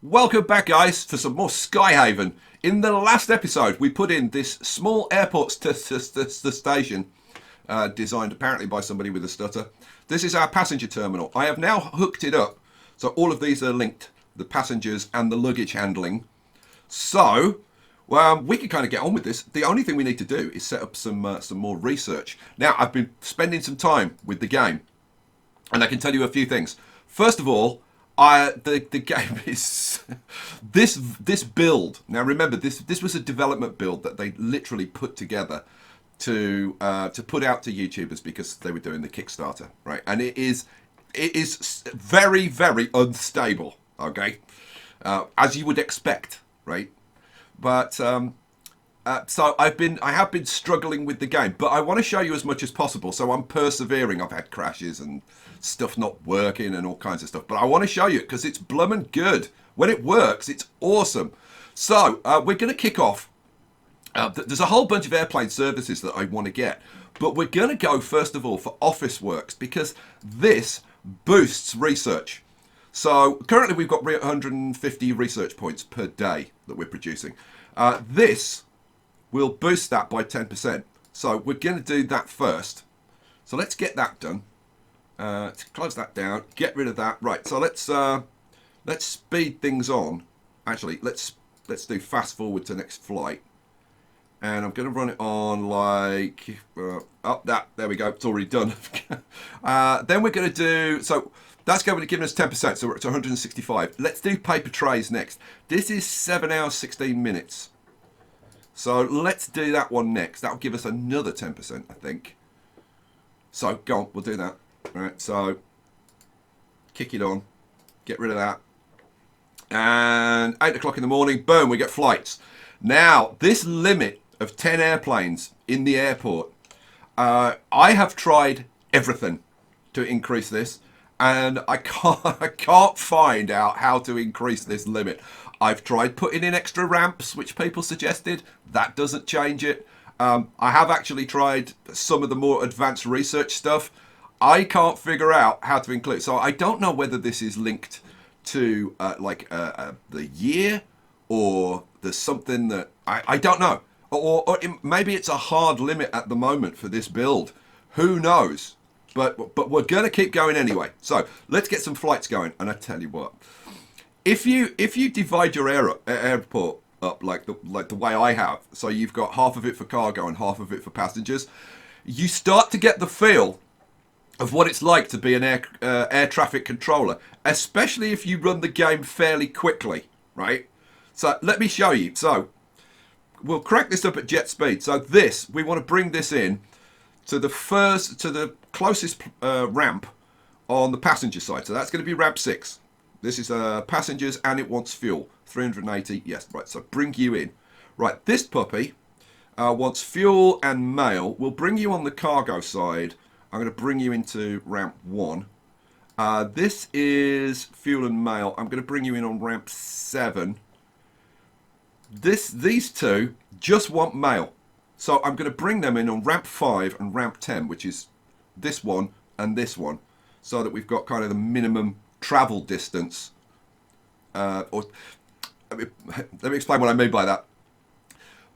Welcome back, guys, for some more Skyhaven. In the last episode, we put in this small airport station, designed apparently by somebody with a stutter. This is our passenger terminal. I have now hooked it up, so all of these are linked, the passengers and the luggage handling. So, we can kind of get on with this. The only thing we need to do is set up some more research. Now, I've been spending some time with the game, and I can tell you a few things. First of all, the game is this build. Now remember, this was a development build that they literally put together to put out to YouTubers because they were doing the Kickstarter, right? And it is very, very unstable, okay, as you would expect, right? But so I have been struggling with the game, but I want to show you as much as possible. So I'm persevering. I've had crashes and stuff not working and all kinds of stuff, but I want to show you because it's bloomin' good. When it works, it's awesome. So we're going to kick off. There's a whole bunch of airplane services that I want to get, but we're going to go first of all for Office Works because this boosts research. So currently we've got 150 research points per day that we're producing. This will boost that by 10%. So we're going to do that first. So let's get that done. Let's close that down. Get rid of that. Right. So let's speed things on. Actually, let's do fast forward to next flight. And I'm going to run it on like there we go. It's already done. Then we're going to do so. That's going to give us 10%, so we're at 165. Let's do paper trays next. This is 7 hours, 16 minutes. So let's do that one next. That'll give us another 10%, I think. So go on, we'll do that. All right, so kick it on. Get rid of that. And 8 o'clock in the morning, boom, we get flights. Now, this limit of 10 airplanes in the airport, I have tried everything to increase this. And I can't find out how to increase this limit. I've tried putting in extra ramps, which people suggested. That doesn't change it. I have actually tried some of the more advanced research stuff. I can't figure out how to include. So I don't know whether this is linked to the year or there's something that I don't know. Or maybe it's a hard limit at the moment for this build. Who knows? But we're going to keep going anyway. So let's get some flights going. And I tell you what, if you divide your airport up like the way I have, so you've got half of it for cargo and half of it for passengers, you start to get the feel of what it's like to be an air traffic controller, especially if you run the game fairly quickly, right? So let me show you. So we'll crank this up at jet speed. So we want to bring this in to the closest ramp on the passenger side. So that's going to be ramp 6. This is passengers and it wants fuel. 380, yes, right. So bring you in. Right, this puppy wants fuel and mail. We'll bring you on the cargo side. I'm going to bring you into ramp 1. This is fuel and mail. I'm going to bring you in on ramp 7. These two just want mail. So I'm going to bring them in on ramp 5 and ramp 10, which is this one and this one, so that we've got kind of the minimum travel distance. Let me explain what I mean by that.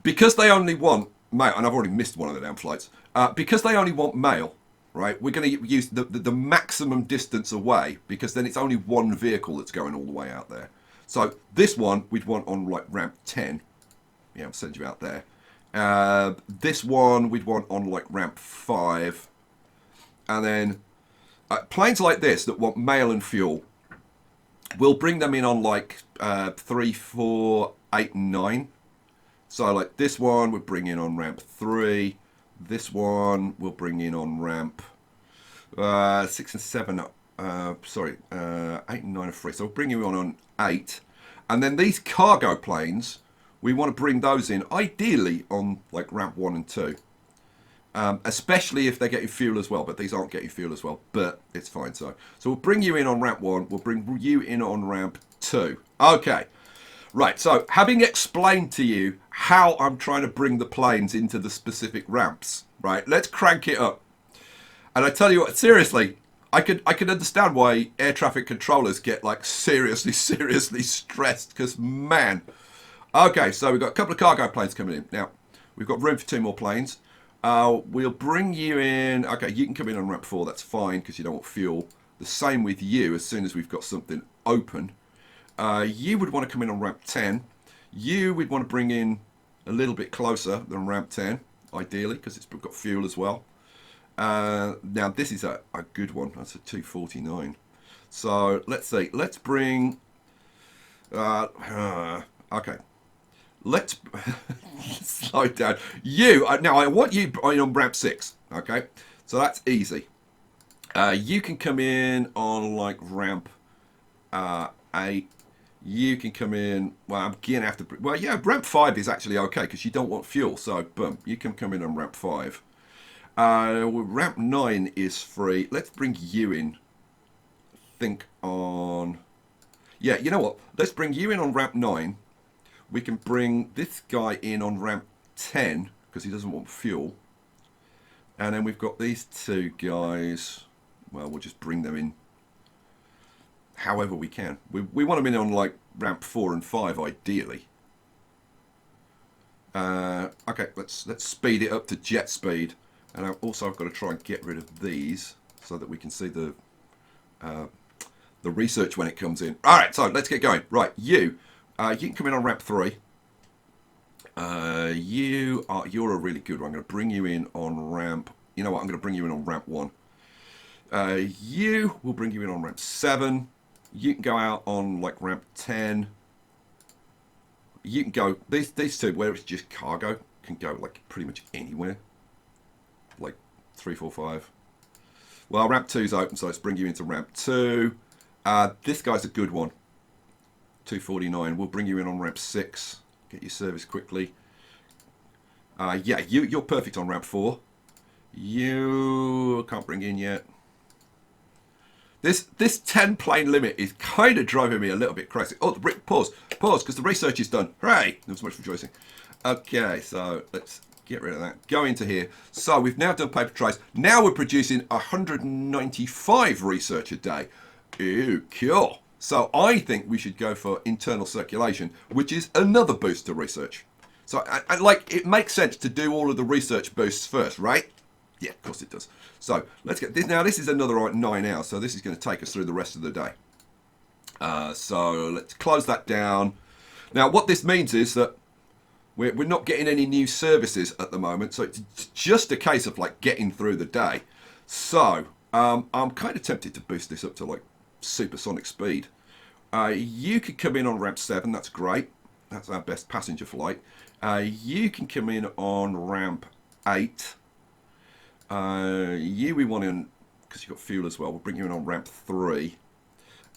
Because they only want mail, and I've already missed one of the damn flights, because they only want mail, right, we're going to use the maximum distance away, because then it's only one vehicle that's going all the way out there. So this one we'd want on like ramp 10. Yeah, I'll send you out there. This one we'd want on like ramp 5. And then planes like this that want mail and fuel, we'll bring them in on like 3, 4, 8, and 9. So like this one we'll bring in on ramp 3. This one we'll bring in on ramp 6 and 7. 8 and 9 are free. So we'll bring you on 8. And then these cargo planes, we want to bring those in, ideally on like ramp 1 and 2. Especially if they're getting fuel as well, but these aren't getting fuel as well, but it's fine. So we'll bring you in on ramp 1, we'll bring you in on ramp 2. Okay, right, so having explained to you how I'm trying to bring the planes into the specific ramps, right, let's crank it up. And I tell you what, seriously, I could understand why air traffic controllers get like seriously stressed, because man. Okay, so we've got a couple of cargo planes coming in. Now, we've got room for 2 more planes. We'll bring you in. Okay, you can come in on ramp 4. That's fine because you don't want fuel. The same with you as soon as we've got something open. You would want to come in on ramp 10. You would want to bring in a little bit closer than ramp 10, ideally, because it's got fuel as well. Now, this is a good one. That's a 249. So, let's see. Let's bring... okay. Let's slow down. You now. I want you on ramp 6. Okay, so that's easy. You can come in on like ramp 8. You can come in. Well, I'm gonna have to. Well, yeah, ramp 5 is actually okay because you don't want fuel. So, boom, you can come in on ramp 5. Ramp 9 is free. Let's bring you in. Think on. Yeah, you know what? Let's bring you in on ramp 9. We can bring this guy in on ramp 10 because he doesn't want fuel. And then we've got these 2 guys. Well, we'll just bring them in however we can. We want them in on like ramp 4 and 5 ideally. Okay, let's speed it up to jet speed. And I've got to try and get rid of these so that we can see the research when it comes in. All right, so let's get going. Right, you can come in on ramp 3. You're a really good one. I'm going to bring you in on ramp. You know what? I'm going to bring you in on ramp 1. You will bring you in on ramp 7. You can go out on like ramp 10. You can go these 2 where it's just cargo can go like pretty much anywhere. Like 3, 4, 5. Well, ramp 2's open, so let's bring you into ramp 2. This guy's a good one. 249. We'll bring you in on ramp 6. Get your service quickly. Yeah, you're perfect on ramp 4. You can't bring in yet. This 10 plane limit is kind of driving me a little bit crazy. Oh, pause, because the research is done. Hooray! There was much rejoicing. Okay, so let's get rid of that. Go into here. So we've now done paper trays. Now we're producing 195 research a day. Ew, cool. So I think we should go for internal circulation, which is another boost to research. So I like it makes sense to do all of the research boosts first, right? Yeah, of course it does. So let's get this. Now this is another 9 hours, so this is going to take us through the rest of the day. So let's close that down. Now what this means is that we're not getting any new services at the moment, so it's just a case of like getting through the day. So I'm kind of tempted to boost this up to like supersonic speed. You could come in on ramp 7. That's great. That's our best passenger flight. You can come in on ramp 8. We want in because you've got fuel as well. We'll bring you in on ramp 3,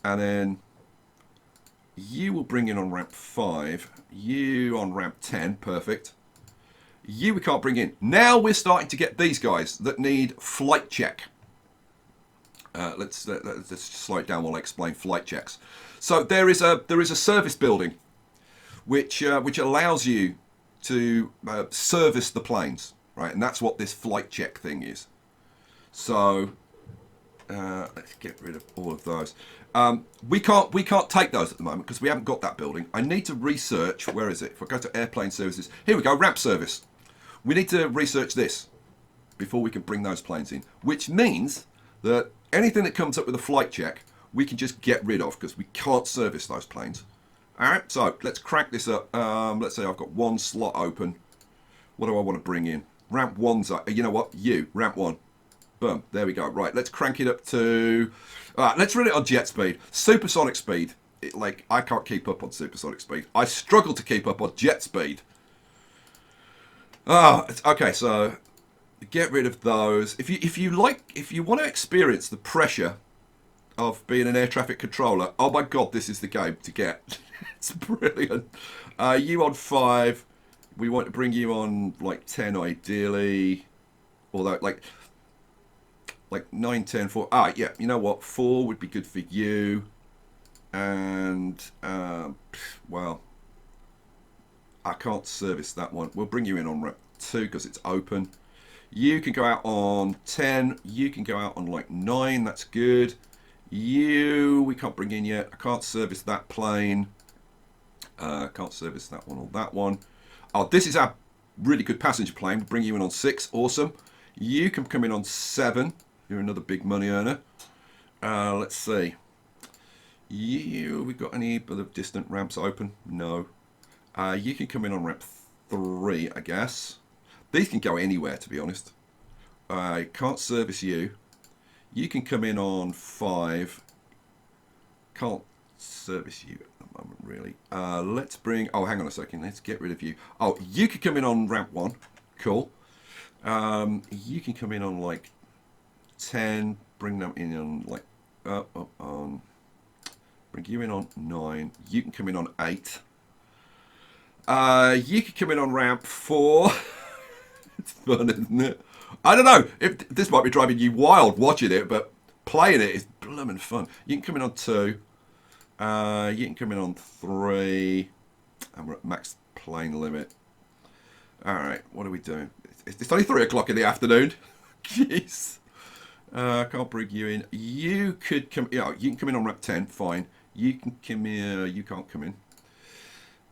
and then you will bring in on ramp 5. You on ramp 10. Perfect. You we can't bring in. Now we're starting to get these guys that need flight check. Let's slow it down while I explain flight checks. So there is a service building which allows you to service the planes, right? And that's what this flight check thing is. So let's get rid of all of those. We can't take those at the moment because we haven't got that building. I need to research. Where is it? If I go to airplane services, here we go. Ramp service. We need to research this before we can bring those planes in, which means that anything that comes up with a flight check, we can just get rid of because we can't service those planes. All right, so let's crank this up. Let's say I've got 1 slot open. What do I want to bring in? Ramp 1's up. You know what? Ramp 1. Boom. There we go. Right, let's crank it up to... let's run it on jet speed. Supersonic speed. I can't keep up on supersonic speed. I struggle to keep up on jet speed. Okay, so... get rid of those. If you want to experience the pressure of being an air traffic controller, oh my god, this is the game to get. It's brilliant. You on 5. We want to bring you on like 10 ideally. Although like 9, 10, 4. Yeah, you know what? 4 would be good for you. And well, I can't service that one. We'll bring you in on ramp 2 because it's open. You can go out on 10. You can go out on like 9. That's good. You, we can't bring in yet. I can't service that plane. Can't service that one or that one. Oh, this is our really good passenger plane. Bring you in on 6. Awesome. You can come in on 7. You're another big money earner. Let's see. We got any other distant ramps open? No. You can come in on ramp 3, I guess. These can go anywhere, to be honest. I can't service you. You can come in on 5. Can't service you at the moment, really. Let's bring... Oh, hang on a second. Let's get rid of you. Oh, you can come in on ramp 1. Cool. You can come in on, like, 10. Bring them in on, like... bring you in on 9. You can come in on 8. You can come in on ramp 4. It's fun, isn't it? I don't know. If this might be driving you wild watching it, but playing it is blooming fun. You can come in on 2. You can come in on 3. And we're at max plane limit. Alright, what are we doing? It's only 3 o'clock in the afternoon. Jeez. I can't bring you in. You could come... Yeah, you can come in on ramp 10. Fine. You can come here. You can't come in.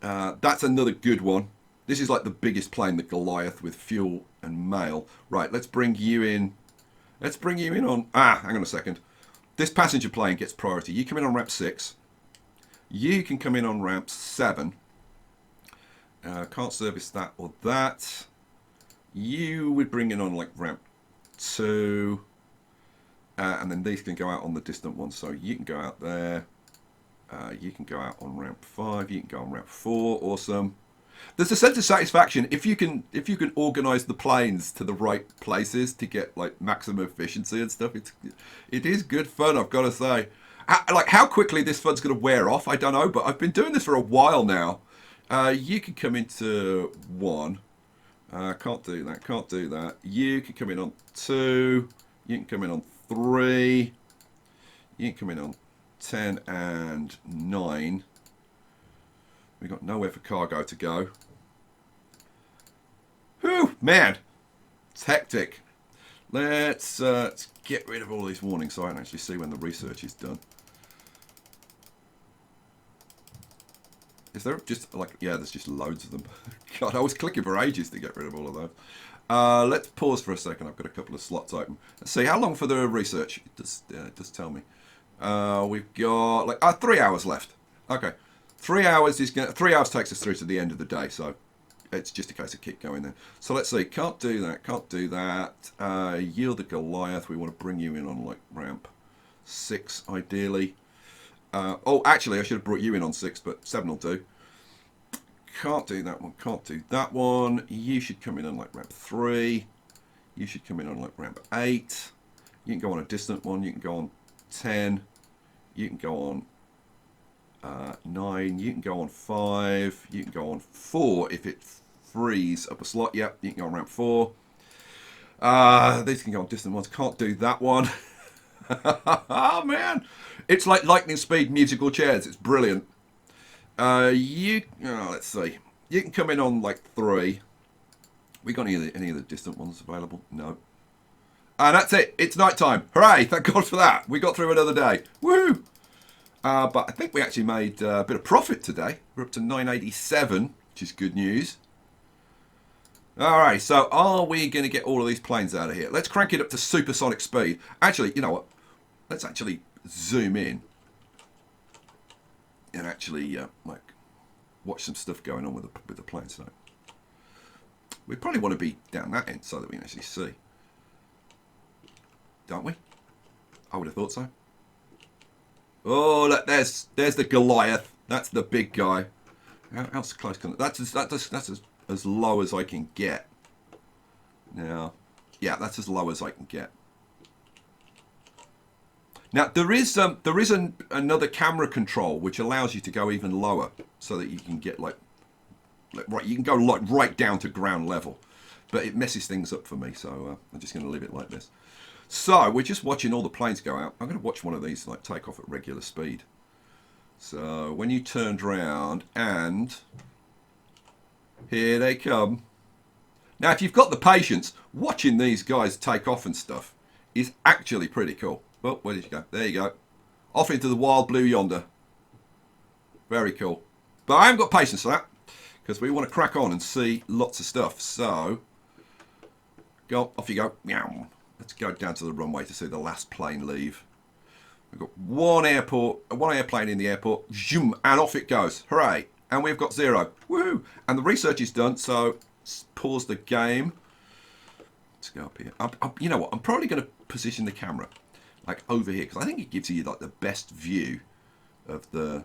That's another good one. This is like the biggest plane, the Goliath, with fuel and mail. Right, let's bring you in. Let's bring you in on... hang on a second. This passenger plane gets priority. You come in on ramp 6. You can come in on ramp 7. Can't service that or that. You would bring in on like ramp 2. And then these can go out on the distant one. So you can go out there. You can go out on ramp 5. You can go on ramp 4. Awesome. There's a sense of satisfaction if you can organise the planes to the right places to get like maximum efficiency and stuff. It is good fun, I've got to say. Like how quickly this fun's going to wear off, I don't know, but I've been doing this for a while now. You can come into 1. Can't do that. Can't do that. You can come in on 2. You can come in on 3. You can come in on 10 and 9. We've got nowhere for cargo to go. Whew, man. It's hectic. Let's get rid of all these warnings so I can actually see when the research is done. Is there just like... Yeah, there's just loads of them. God, I was clicking for ages to get rid of all of those. Let's pause for a second. I've got a couple of slots open. Let's see, how long for the research? It does tell me. We've got like 3 hours left. Okay. 3 hours is going. 3 hours takes us through to the end of the day, so it's just a case of keep going then. So let's see. Can't do that. Can't do that. Yield the Goliath. We want to bring you in on like ramp 6, ideally. Oh, actually, I should have brought you in on 6, but 7 will do. Can't do that one. Can't do that one. You should come in on like ramp 3. You should come in on like ramp 8. You can go on a distant one. You can go on 10. You can go on 9. You can go on 5. You can go on 4 if it frees up a slot. Yep, you can go on ramp 4. These can go on distant ones. Can't do that one. Oh man, it's like lightning speed musical chairs. It's brilliant. Let's see. You can come in on like 3. We got any of the distant ones available? No. And that's it. It's night time. Hooray! Thank God for that. We got through another day. Woo! But I think we actually made a bit of profit today. We're up to 987, which is good news. All right, so are we going to get all of these planes out of here? Let's crank it up to supersonic speed. Actually, you know what? Let's actually zoom in and actually like watch some stuff going on with the planes. So we probably want to be down that end so that we can actually see, don't we? I would have thought so. Oh, look, there's the Goliath. That's the big guy. How close can that's as low as I can get. Now, yeah, that's as low as I can get. Now there is another camera control which allows you to go even lower, so that you can get like right, you can go like right down to ground level, but it messes things up for me. So I'm just going to leave it like this. So we're just watching all the planes go out. I'm going to watch one of these like take off at regular speed. So when you turned round and here they come. Now, if you've got the patience, watching these guys take off and stuff is actually pretty cool. Well, where did you go? There you go. Off into the wild blue yonder. Very cool. But I haven't got patience for that, because we want to crack on and see lots of stuff. So, go, off you go. Meow. Let's go down to the runway to see the last plane leave. We've got one airplane in the airport, zoom, and off it goes. Hooray. And we've got 0. Woohoo. And the research is done, so let's pause the game. Let's go up here. You know what? I'm probably going to position the camera like over here, because I think it gives you like the best view of the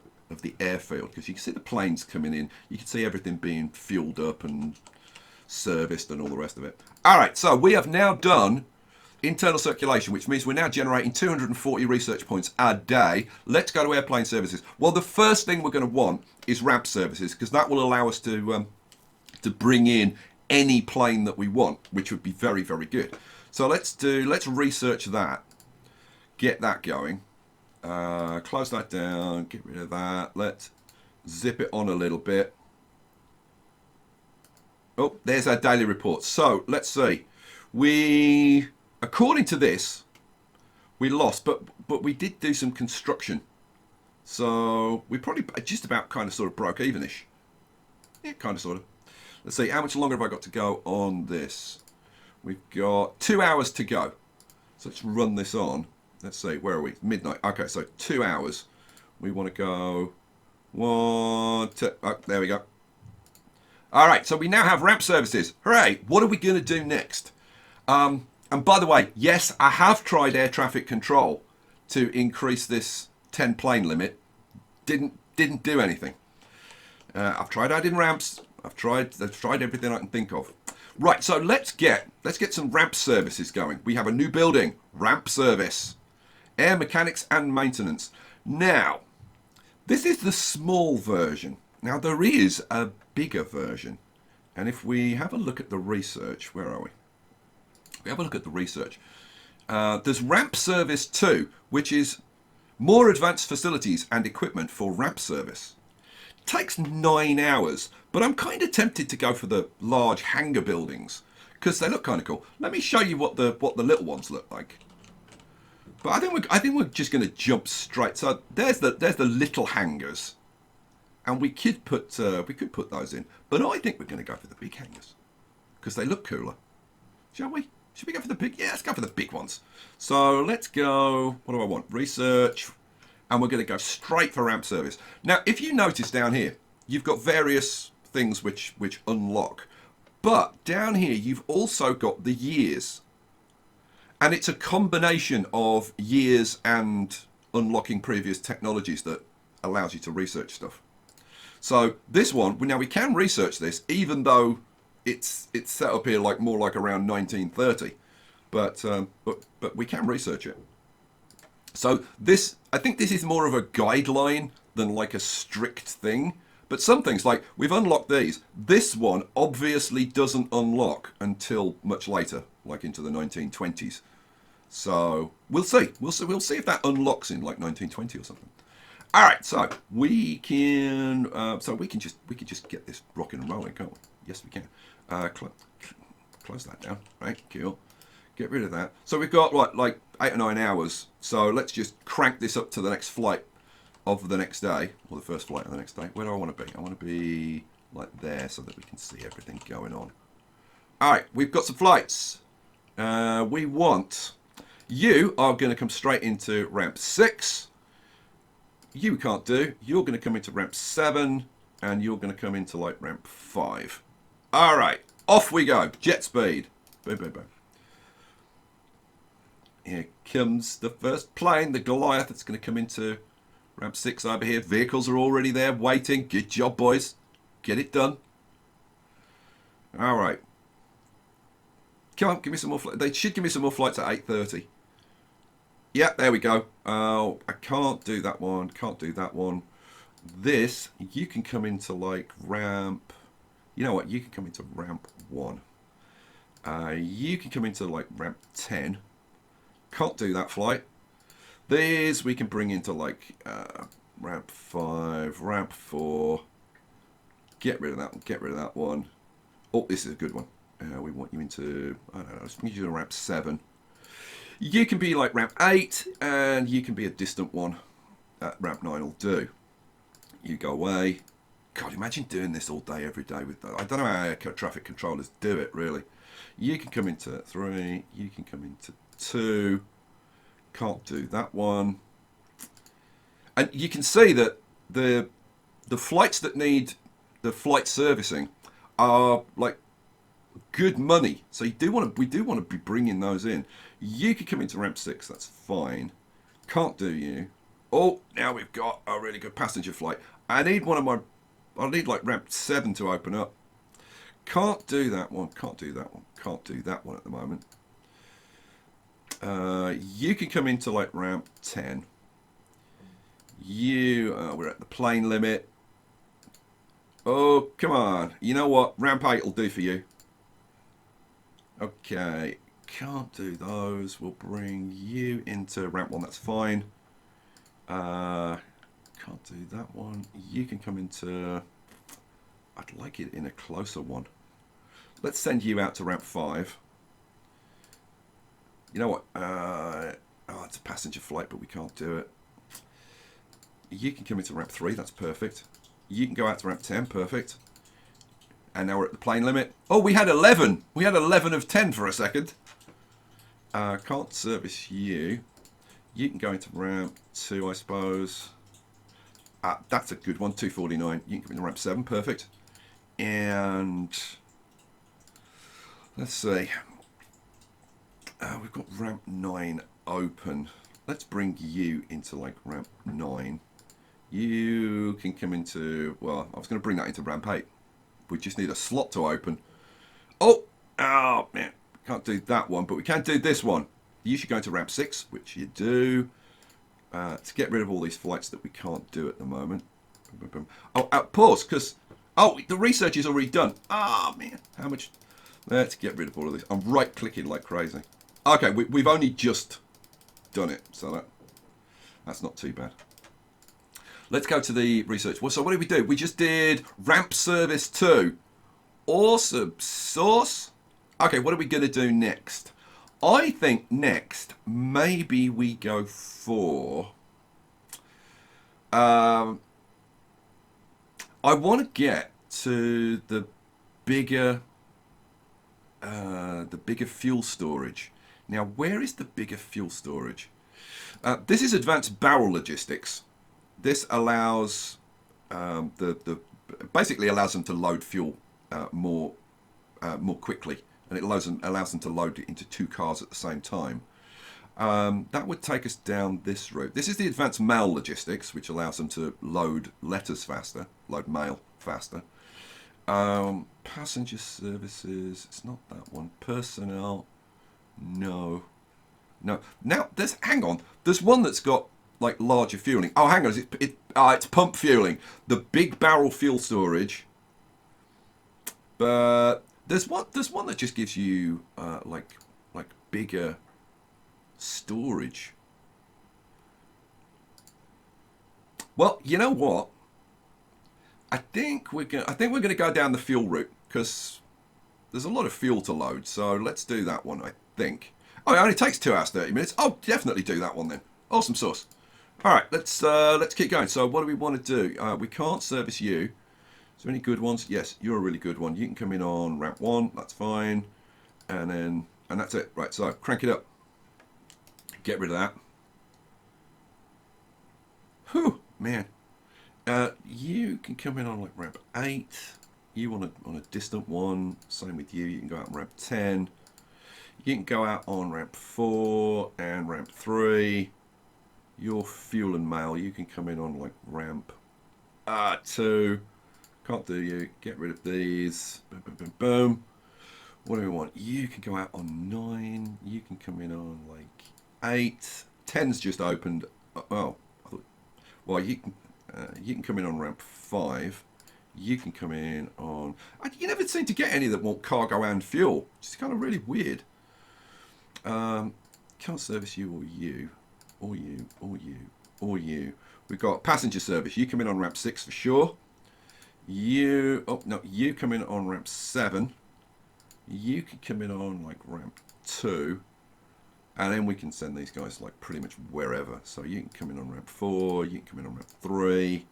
airfield, because you can see the planes coming in. You can see everything being fueled up and serviced and all the rest of it. All right, so we have now done internal circulation, which means we're now generating 240 research points a day. Let's go to airplane services. Well, the first thing we're going to want is ramp services, because that will allow us to bring in any plane that we want, which would be very, very good. So let's research that, get that going, close that down, get rid of that. Let's zip it on a little bit. Oh, there's our daily report. So let's see. According to this, we lost, but we did do some construction. So we probably just about kind of sort of broke evenish. Yeah, kind of sort of. Let's see, how much longer have I got to go on this? We've got 2 hours to go. So let's run this on. Let's see, where are we? Midnight. Okay, so 2 hours. We want to go 1, 2. Oh, there we go. All right, so we now have ramp services. Hooray! What are we going to do next? And by the way, yes, I have tried air traffic control to increase this 10 plane limit. Didn't do anything. I've tried adding ramps. I've tried everything I can think of. Right, so let's get some ramp services going. We have a new building, ramp service, air mechanics and maintenance. Now, this is the small version. Now there is a bigger version, and if we have a look at the research, where are we? We have a look at the research. There's Ramp Service 2, which is more advanced facilities and equipment for ramp service. Takes 9 hours, but I'm kind of tempted to go for the large hangar buildings because they look kind of cool. Let me show you what the little ones look like. But I think we're just going to jump straight. So there's the little hangars, and we could put those in. But I think we're going to go for the big hangars because they look cooler. Shall we? Should we go for the big? Yeah, let's go for the big ones. So let's go. What do I want? Research. And we're going to go straight for ramp service. Now, if you notice down here, you've got various things which unlock. But down here, you've also got the years. And it's a combination of years and unlocking previous technologies that allows you to research stuff. So this one, now we can research this, even though it's set up here like more like around 1930, but we can research it. So this, I think this is more of a guideline than like a strict thing. But some things, like we've unlocked these. This one obviously doesn't unlock until much later, like into the 1920s. So we'll see. We'll see if that unlocks in like 1920 or something. All right, so we can just get this rocking and rolling, can't we? Yes, we can. Close that down. Right, cool. Get rid of that. So we've got like 8 or 9 hours. So let's just crank this up to the next flight of the next day, or the first flight of the next day. Where do I want to be? I want to be like there so that we can see everything going on. All right, we've got some flights. We want, you are going to come straight into ramp 6. You can't do. You're going to come into ramp 7, and you're going to come into like ramp 5. All right, off we go. Jet speed. Boom, boom, boom. Here comes the first plane, the Goliath. It's going to come into ramp 6 over here. Vehicles are already there waiting. Good job, boys. Get it done. All right. Come on, give me some more flights. They should give me some more flights at 8:30. Yeah, there we go. Oh, I can't do that one. Can't do that one. This, you can come into like ramp. You know what? You can come into ramp 1. You can come into like ramp 10. Can't do that flight. These we can bring into like ramp 5, ramp 4. Get rid of that one. Get rid of that one. Oh, this is a good one. We want you into, I don't know, let's move you to ramp 7. You can be like ramp 8, and you can be a distant one. Ramp 9 will do. You go away. God, imagine doing this all day, every day with that. I don't know how air traffic controllers do it, really. You can come into 3. You can come into 2. Can't do that one. And you can see that the flights that need the flight servicing are like good money. So we do want to be bringing those in. You can come into ramp 6. That's fine. Can't do you. Oh, now we've got a really good passenger flight. I need like ramp 7 to open up. Can't do that one. Can't do that one. Can't do that one at the moment. You can come into like ramp 10. We're at the plane limit. Oh, come on. You know what? Ramp 8 will do for you. Okay. Can't do those. We'll bring you into ramp 1. That's fine. Can't do that one. You can come into... I'd like it in a closer one. Let's send you out to ramp 5. You know what? It's a passenger flight, but we can't do it. You can come into ramp 3. That's perfect. You can go out to ramp 10. Perfect. And now we're at the plane limit. Oh, we had 11. We had 11 of 10 for a second. Can't service you. You can go into ramp 2, I suppose. That's a good one. 249. You can come into ramp 7. Perfect. And let's see. We've got ramp 9 open. Let's bring you into like ramp 9. You can come into, well, I was going to bring that into ramp 8. We just need a slot to open. Oh, man. Can't do that one, but we can do this one. You should go into ramp 6, which you do. To get rid of all these flights that we can't do at the moment. Oh, pause, because, the research is already done. Man. How much? Let's get rid of all of this. I'm right-clicking like crazy. Okay, we've only just done it, so that's not too bad. Let's go to the research. Well, so what did we do? We just did ramp service 2. Awesome sauce. Okay, what are we going to do next? I think next, maybe we go for... I want to get to the bigger fuel storage. Now, where is the bigger fuel storage? This is advanced barrel logistics. This allows basically allows them to load fuel more quickly, and it allows them to load it into 2 cars at the same time. That would take us down this route. This is the advanced mail logistics, which allows them to load letters faster, load mail faster. Passenger services, it's not that one. Personnel, no. Now hang on. There's one that's got like larger fueling. Oh, hang on. It's pump fueling. The big barrel fuel storage. But there's one that just gives you like bigger storage. Well, you know what? I think we're gonna go down the fuel route because there's a lot of fuel to load. So let's do that one. I think. Oh, it only takes 2 hours 30 minutes. Oh, definitely do that one then. Awesome sauce. All right, let's keep going. So what do we want to do? We can't service you. Is there any good ones? Yes, you're a really good one. You can come in on ramp 1. That's fine. And that's it. Right, so crank it up. Get rid of that. Whew, man. You can come in on like ramp 8. You want on a distant one. Same with you. You can go out on ramp 10. You can go out on ramp 4 and ramp 3. Your fuel and mail, you can come in on like ramp 2. Can't do you. Get rid of these. Boom, boom, boom, boom. What do we want? You can go out on 9. You can come in on like 8. 10's just opened. Oh, I thought, well, you can come in on ramp 5. You can come in on... You never seem to get any that want cargo and fuel. It's kind of really weird. Can't service you or you. Or you, or you, or you. We've got passenger service. You come in on ramp 6 for sure. You come in on ramp 7. You can come in on like ramp 2. And then we can send these guys like pretty much wherever. So you can come in on ramp 4. You can come in on ramp 3.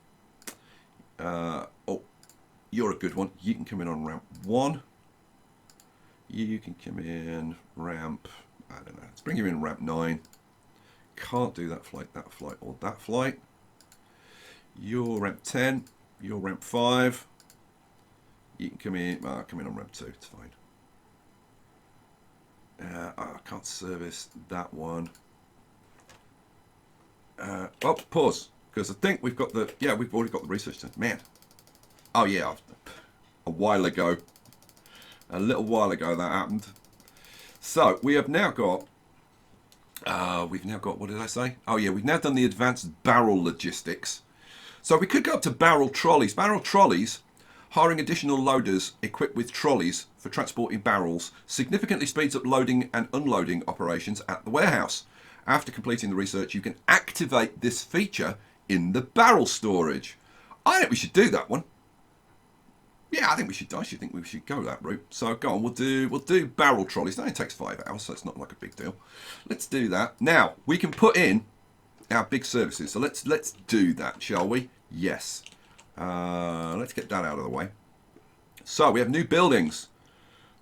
Oh, you're a good one. You can come in on ramp 1. You can come in ramp, I don't know, let's bring you in ramp 9. Can't do that flight, or that flight. You're ramp 10. You're ramp 5. You can come in on ramp 2, it's fine. I can't service that one. Oh, pause, because I think we've got the, yeah, we've already got the research done. Man. Oh yeah, a while ago. A little while ago that happened. So we have now got, what did I say? Oh yeah, we've now done the advanced barrel logistics. So we could go up to barrel trolleys. Barrel trolleys, hiring additional loaders equipped with trolleys for transporting barrels, significantly speeds up loading and unloading operations at the warehouse. After completing the research, you can activate this feature in the barrel storage. I think we should do that one. Yeah, I think we should go that route. So go on, we'll do barrel trolleys. It only takes 5 hours, so it's not like a big deal. Let's do that. Now, we can put in our big services. So let's do that, shall we? Yes. Let's get that out of the way. So we have new buildings.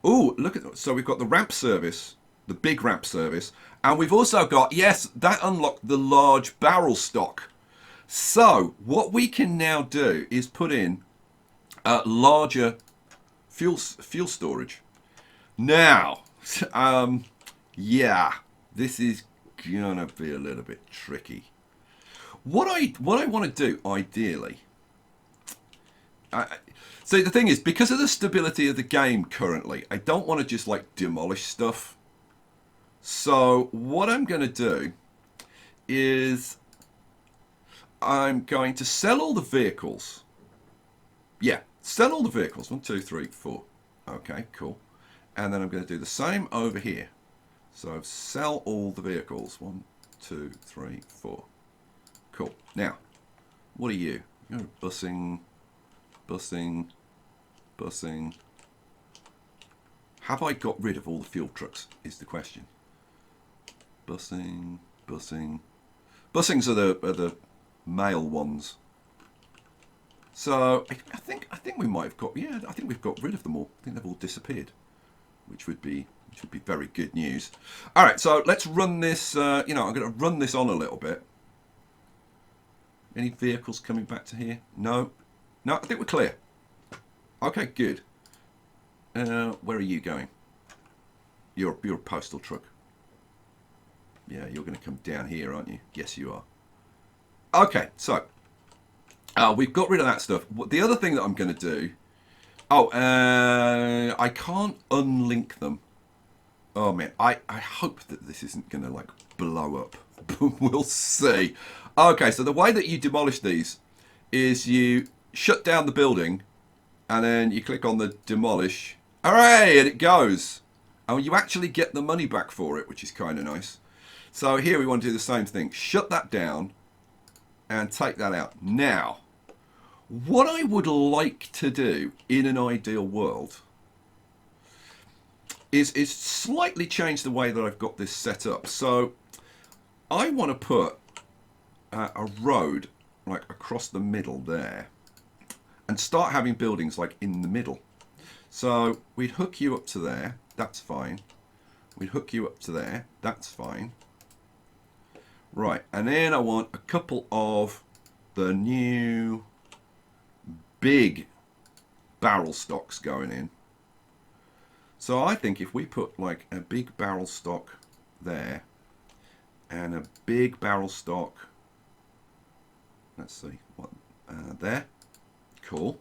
Ooh, look at, so we've got the ramp service, the big ramp service, and we've also got, yes, that unlocked the large barrel stock. So what we can now do is put in larger fuel storage. Now, yeah, this is gonna be a little bit tricky. What I want to do ideally. See, the thing is, because of the stability of the game currently, I don't want to just like demolish stuff. So what I'm going to do is I'm going to sell all the vehicles. Yeah, sell all the vehicles. 1, 2, 3, 4. Okay, cool. And then I'm going to do the same over here. So sell all the vehicles. 1, 2, 3, 4. Cool. Now, what are you? You're busing. Have I got rid of all the fuel trucks is the question. Busings are the male ones. So I think we might have got, yeah, I think we've got rid of them all. I think they've all disappeared, which would be very good news. All right, so let's run this. I'm going to run this on a little bit. Any vehicles coming back to here? No, I think we're clear. Okay, good. Where are you going? You're a postal truck. Yeah, you're going to come down here, aren't you? Yes, you are. Okay, so we've got rid of that stuff. The other thing that I'm going to do... Oh, I can't unlink them. Oh, man. I hope that this isn't going to, like, blow up. We'll see. Okay, so the way that you demolish these is you shut down the building and then you click on the demolish. Hooray! And it goes. And you actually get the money back for it, which is kind of nice. So here we want to do the same thing. Shut that down and take that out. Now, what I would like to do in an ideal world is slightly change the way that I've got this set up. So I want to put a road like across the middle there and start having buildings like in the middle. So we'd hook you up to there. That's fine. We'd hook you up to there. That's fine. Right, and then I want a couple of the new big barrel stocks going in. So I think if we put like a big barrel stock there and a big barrel stock, let's see, what there, cool,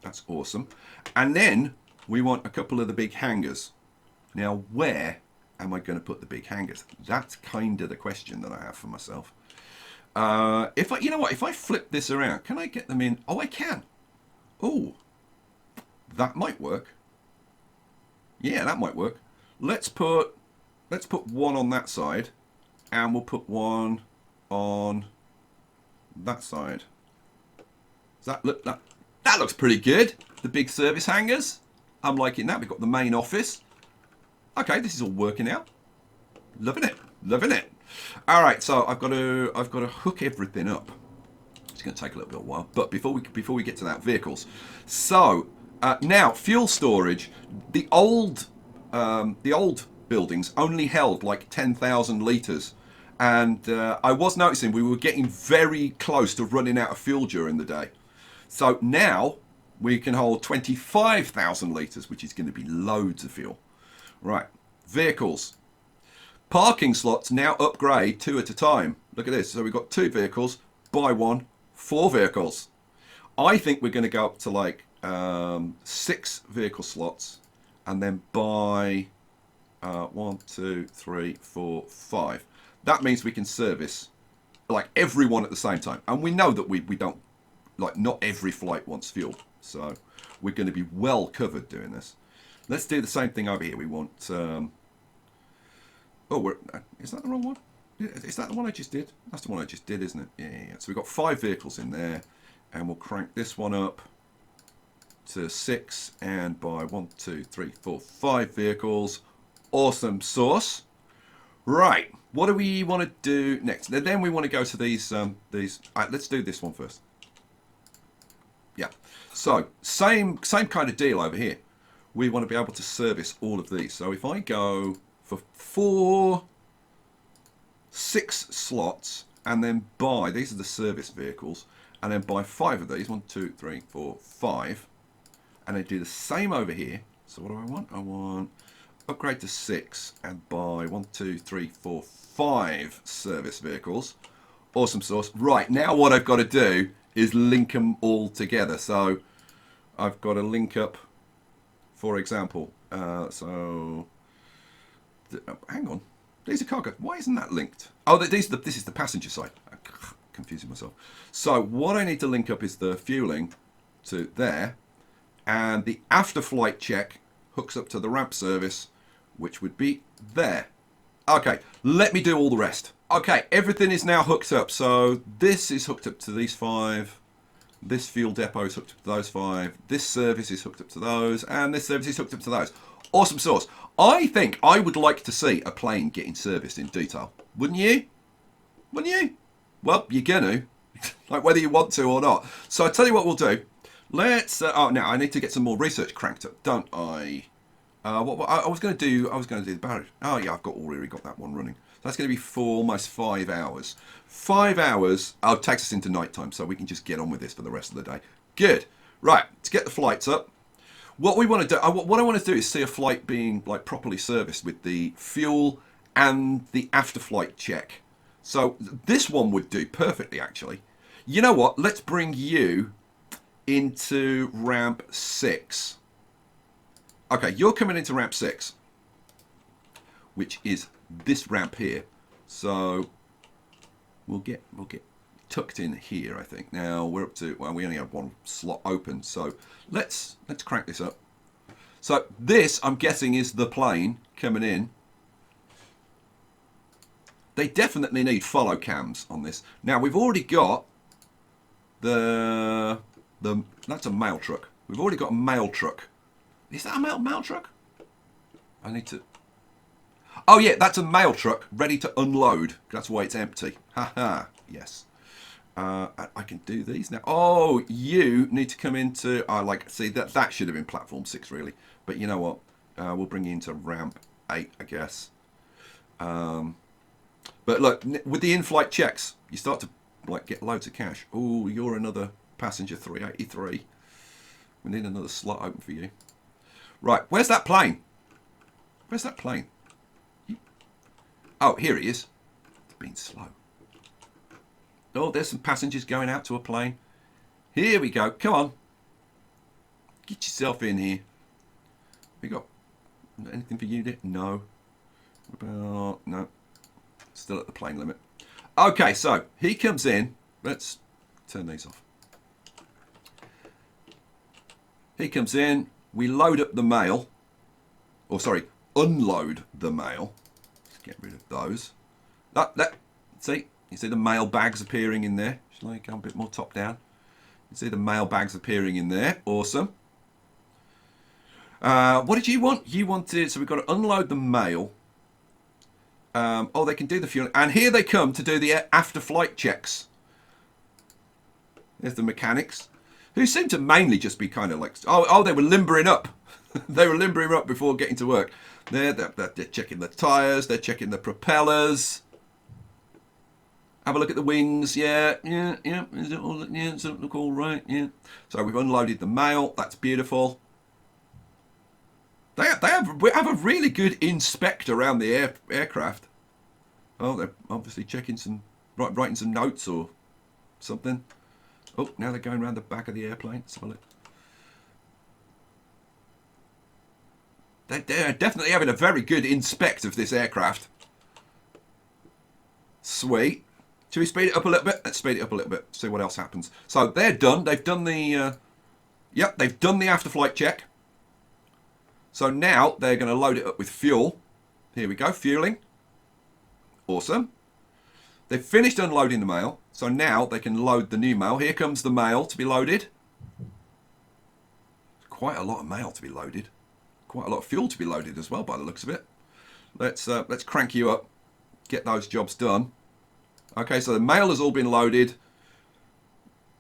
that's awesome. And then we want a couple of the big hangars. Now where am I going to put the big hangars? That's kind of the question that I have for myself. If I, you know what, if I flip this around, can I get them in? Oh, I can. Oh, that might work. Yeah, that might work. Let's put one on that side, and we'll put one on that side. Does that look, that looks pretty good. The big service hangars. I'm liking that. We've got the main office. Okay, this is all working out. Loving it. Loving it. All right, so I've got to hook everything up. It's going to take a little bit of a while, but before we get to that, vehicles. So now fuel storage. The old buildings only held like 10,000 litres, and I was noticing we were getting very close to running out of fuel during the day. So now we can hold 25,000 litres, which is going to be loads of fuel. Right, vehicles. Parking slots now upgrade 2 at a time. Look at this. So we've got 2 vehicles, buy 1, 4 vehicles. I think we're going to go up to like 6 vehicle slots and then buy 1, 2, 3, 4, 5. That means we can service like everyone at the same time. And we know that we don't, like, not every flight wants fuel. So we're going to be well covered doing this. Let's do the same thing over here. We want... is that the wrong one? Is that the one I just did? That's the one I just did, isn't it? Yeah. So we've got 5 vehicles in there, and we'll crank this one up to 6 and buy 1, 2, 3, 4, 5 vehicles. Awesome sauce. Right, what do we want to do next? Then we want to go to these. All right, let's do this one first. Yeah. So same kind of deal over here. We want to be able to service all of these. So if I go for 6 slots and then buy, these are the service vehicles, and then buy 5 of these, 1, 2, 3, 4, 5, and then do the same over here. So what do I want? I want upgrade to 6 and buy 1, 2, 3, 4, 5 service vehicles. Awesome sauce. Right, now what I've got to do is link them all together. So I've got to link up, for example, hang on. These are cargo. Why isn't that linked? Oh, this is the passenger side. I'm confusing myself. So what I need to link up is the fueling to there, and the after flight check hooks up to the ramp service, which would be there. Okay, let me do all the rest. Okay, everything is now hooked up. So this is hooked up to these 5. This fuel depot is hooked up to those 5. This service is hooked up to those, and this service is hooked up to those. Awesome sauce. I think I would like to see a plane getting serviced in detail. Wouldn't you? Wouldn't you? Well, you're going to. Like, whether you want to or not. So I tell you what we'll do. Let's... now I need to get some more research cranked up, don't I? What I was going to do... I was going to do the barrier. Oh, yeah, I've already got that one running. So that's going to be for almost 5 hours. 5 hours... Oh, it takes us into night time, so we can just get on with this for the rest of the day. Good. Right, let's get the flights up. What we want to do, what I want to do is see a flight being like properly serviced with the fuel and the after flight check. So this one would do perfectly, actually. You know what? Let's bring you into ramp 6. Okay, you're coming into ramp 6, which is this ramp here. So we'll get tucked in here, I think. Now we're up to, well, we only have 1 slot open, so let's crank this up. So this, I'm guessing, is the plane coming in. They definitely need follow cams on this. Now we've already got that's a mail truck. We've already got a mail truck. Is that a mail truck? I need to... Oh yeah, that's a mail truck ready to unload. That's why it's empty. Haha, yes. I can do these now. Oh, you need to come into... see, that should have been platform 6, really. But you know what? We'll bring you into ramp 8, I guess. But look, with the in-flight checks, you start to get loads of cash. Oh, you're another passenger 383. We need another slot open for you. Right, where's that plane? Where's that plane? Oh, here he is. It's been slow. Oh, there's some passengers going out to a plane. Here we go. Come on. Get yourself in here. We got anything for you? No. What about... No. Still at the plane limit. Okay, so he comes in. Let's turn these off. He comes in. We load up the mail. Or, sorry, unload the mail. Let's get rid of those. See? You see the mail bags appearing in there. Shall I go a bit more top down? You see the mail bags appearing in there. Awesome. What did you want? You wanted, so we've got to unload the mail. Oh, they can do the fuel. And here they come to do the after flight checks. There's the mechanics, who seem to mainly just be kind of like, oh, they were limbering up. They were limbering up before getting to work. They're checking the tyres, they're checking the propellers. Have a look at the wings. Yeah. Is it all? Yeah, does it look all right? Yeah. So we've unloaded the mail. That's beautiful. We have a really good inspect around the aircraft. Oh, they're obviously checking some, writing some notes or something. Oh, now they're going around the back of the airplane. Let's have a look. They're definitely having a very good inspect of this aircraft. Sweet. Should we speed it up a little bit? Let's speed it up a little bit. See what else happens. So they're done. They've done the... they've done the after-flight check. So now they're going to load it up with fuel. Here we go, fueling. Awesome. They've finished unloading the mail. So now they can load the new mail. Here comes the mail to be loaded. Quite a lot of mail to be loaded. Quite a lot of fuel to be loaded as well, by the looks of it. Let's crank you up. Get those jobs done. Okay, so the mail has all been loaded.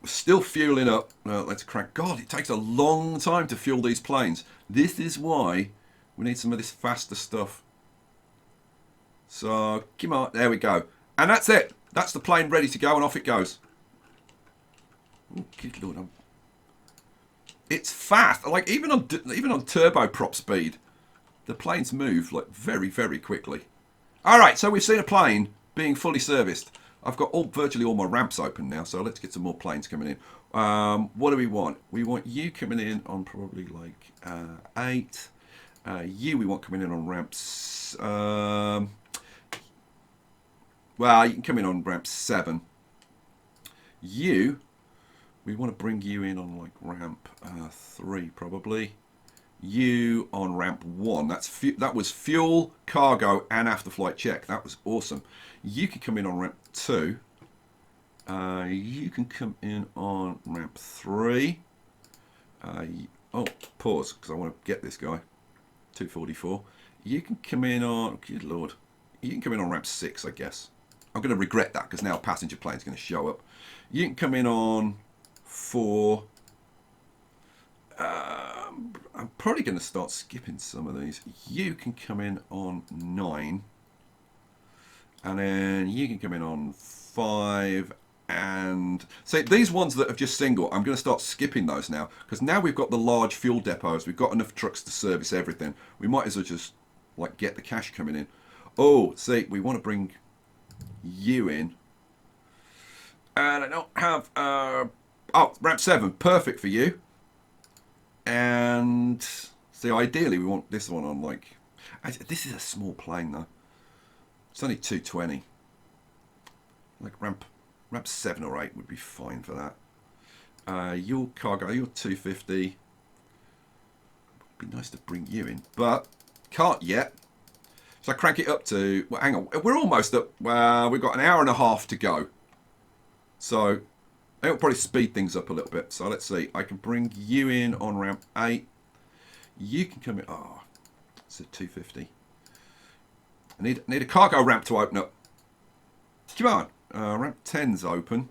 Still fueling up. Let's crank. God, it takes a long time to fuel these planes. This is why we need some of this faster stuff. So, come on. There we go. And that's it. That's the plane ready to go, and off it goes. Oh, good Lord. It's fast. Like, even on turboprop speed, the planes move, like, very, very quickly. All right, so we've seen a plane being fully serviced. I've got virtually all my ramps open now, so let's get some more planes coming in. What do we want? We want you coming in on probably like 8. You we want coming in on ramps. Well, you can come in on ramp 7. You, we want to bring you in on like ramp 3 probably. You on ramp 1. That was fuel, cargo, and after flight check. That was awesome. You can come in on ramp 2. You can come in on ramp 3. Pause, because I want to get this guy. 244. You can come in on... Good Lord. You can come in on ramp 6, I guess. I'm going to regret that, because now a passenger plane's going to show up. You can come in on 4. I'm probably going to start skipping some of these. You can come in on 9. And then you can come in on 5. And so these ones that have just single, I'm going to start skipping those now. Because now we've got the large fuel depots. We've got enough trucks to service everything. We might as well just like get the cash coming in. Oh, see, we want to bring you in. And I don't have... ramp 7. Perfect for you. And see, ideally we want this one on like... This is a small plane though. It's only 220. Like ramp 7 or 8 would be fine for that. Your cargo, you're 250. Would be nice to bring you in, but can't yet. So I crank it up to... Well, hang on, we're almost up. We've got an hour and a half to go. So... It'll probably speed things up a little bit. So let's see. I can bring you in on ramp 8. You can come in. Oh, it's a 250. I need a cargo ramp to open up. Come on. Ramp 10's open.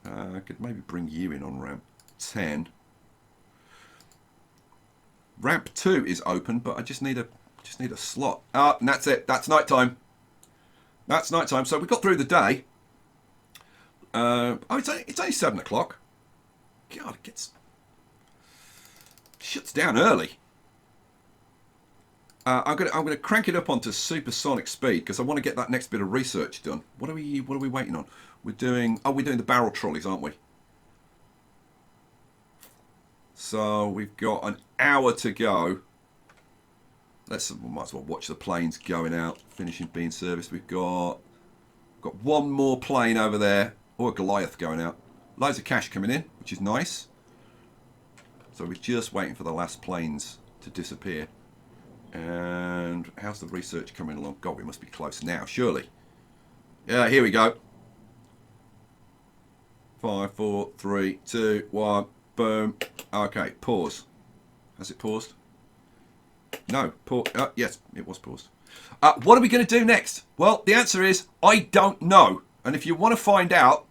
I could maybe bring you in on ramp 10. Ramp 2 is open, but I just need a slot. And that's it. That's night time. That's night time. So we got through the day. It's only 7 o'clock. God, it shuts down early. I'm gonna crank it up onto supersonic speed because I want to get that next bit of research done. What are we waiting on? We're doing the barrel trolleys, aren't we? So we've got an hour to go. We might as well watch the planes going out, finishing being serviced. We've got one more plane over there. Or a Goliath going out. Loads of cash coming in, which is nice. So we're just waiting for the last planes to disappear. And how's the research coming along? God, we must be close now, surely. Yeah, here we go. 5, 4, 3, 2, 1, boom. Okay, pause. Has it paused? No. Yes, it was paused. What are we going to do next? Well, the answer is I don't know. And if you want to find out,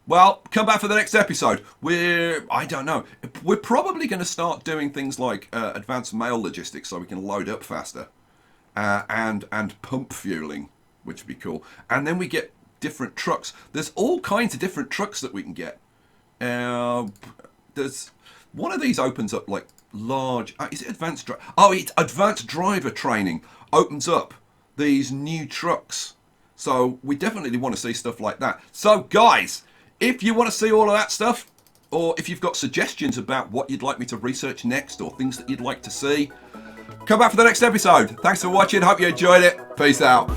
well, come back for the next episode. I don't know. We're probably going to start doing things like advanced mail logistics so we can load up faster. And pump fueling, which would be cool. And then we get different trucks. There's all kinds of different trucks that we can get. There's one of these opens up like large. Is it advanced? It's advanced driver training opens up these new trucks. So we definitely want to see stuff like that. So guys, if you want to see all of that stuff, or if you've got suggestions about what you'd like me to research next, or things that you'd like to see, come back for the next episode. Thanks for watching. Hope you enjoyed it. Peace out.